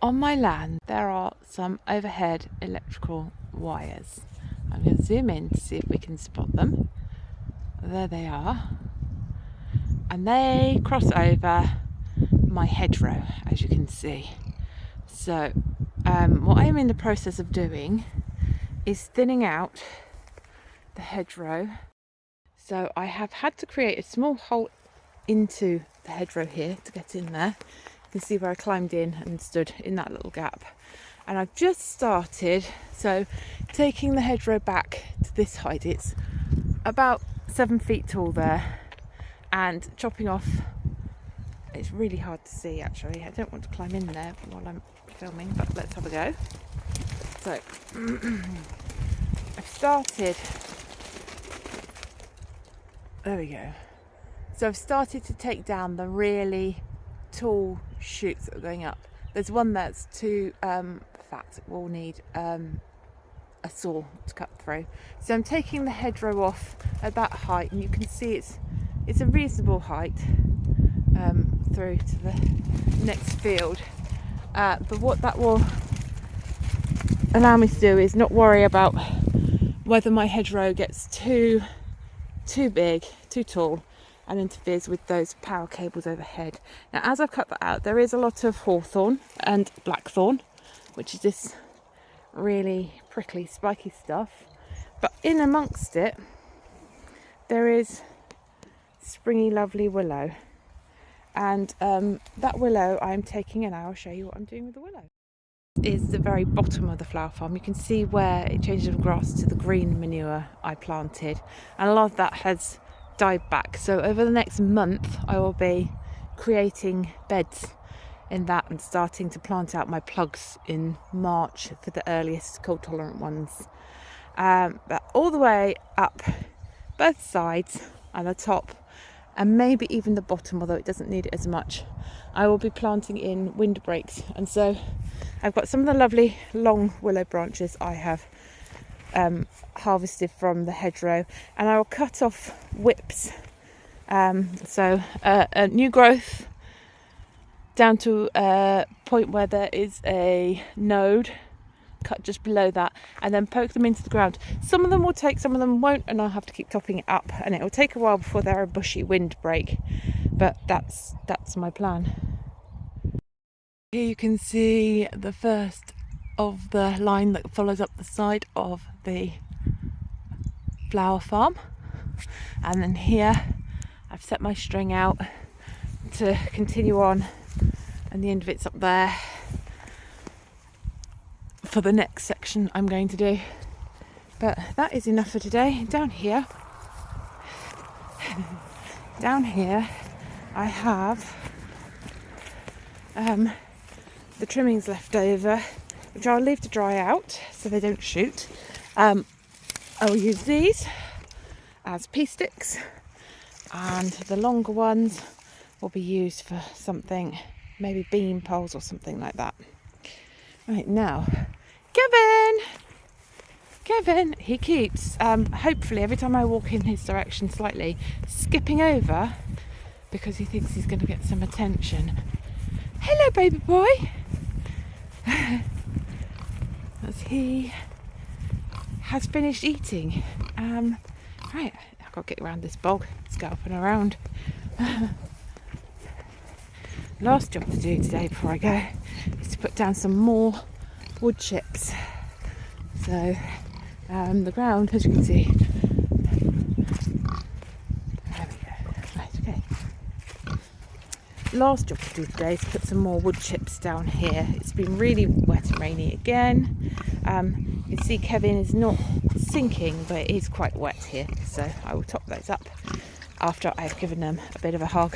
On my land there are some overhead electrical wires. I'm going to zoom in to see if we can spot them. There they are, and they cross over my hedgerow, as you can see. So what I am in the process of doing is thinning out the hedgerow. So I have had to create a small hole into the hedgerow here to get in there. You can see where I climbed in and stood in that little gap. And I've just started, so taking the hedgerow back to this height. It's about 7 feet tall there, and chopping off. It's really hard to see actually. I don't want to climb in there while I'm filming, but let's have a go. So I've started. There we go. So I've started to take down the really tall shoots that are going up. There's one that's too fat. It will need a saw to cut through. So I'm taking the hedgerow off at that height, and you can see it's a reasonable height through to the next field. But what that will allow me to do is not worry about whether my hedgerow gets too big, too tall, and interferes with those power cables overhead. Now, as I've cut that out, there is a lot of hawthorn and blackthorn, which is this really prickly, spiky stuff. But in amongst it, there is springy, lovely willow. And that willow I'm taking, and I'll show you what I'm doing with the willow. Is the very bottom of the flower farm. You can see where it changes from grass to the green manure I planted, and a lot of that has died back. So over the next month I will be creating beds in that and starting to plant out my plugs in March for the earliest cold tolerant ones. But all the way up both sides and the top, and maybe even the bottom, although it doesn't need it as much, I will be planting in windbreaks. And so I've got some of the lovely long willow branches I have harvested from the hedgerow, and I will cut off whips. So a new growth down to a point where there is a node, cut just below that, and then poke them into the ground. Some of them will take, some of them won't, and I'll have to keep topping it up, and it will take a while before they're a bushy windbreak, but that's my plan. Here you can see the first of the line that follows up the side of the flower farm, and then here I've set my string out to continue on, and the end of it's up there for the next section I'm going to do. But that is enough for today. Down here I have the trimmings left over, which I'll leave to dry out so they don't shoot. I'll use these as pea sticks, and the longer ones will be used for something, maybe beam poles or something like that. Right, now Kevin, he keeps hopefully every time I walk in his direction slightly skipping over, because he thinks he's going to get some attention. Hello, baby boy. As he has finished eating. Right, I've got to get around this bog. Let's go up and around. Last job to do today before I go is to put down some more wood chips. So the ground, as you can see. There we go. Right, okay. Last job to do today is to put some more wood chips down here. It's been really wet and rainy again. You can see Kevin is not sinking, but it is quite wet here, so I will top those up after I've given them a bit of a hug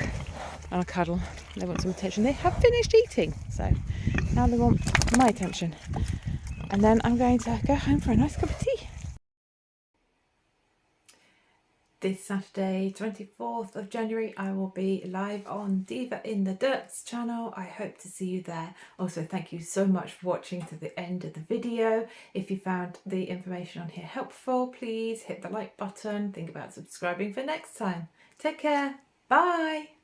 and a cuddle. They want some attention. They have finished eating, so now they want my attention. And then I'm going to go home for a nice cup of tea. This Saturday, 24th of January, I will be live on Diva in the Dirt's channel. I hope to see you there. Also, thank you so much for watching to the end of the video. If you found the information on here helpful, please hit the like button. Think about subscribing for next time. Take care. Bye.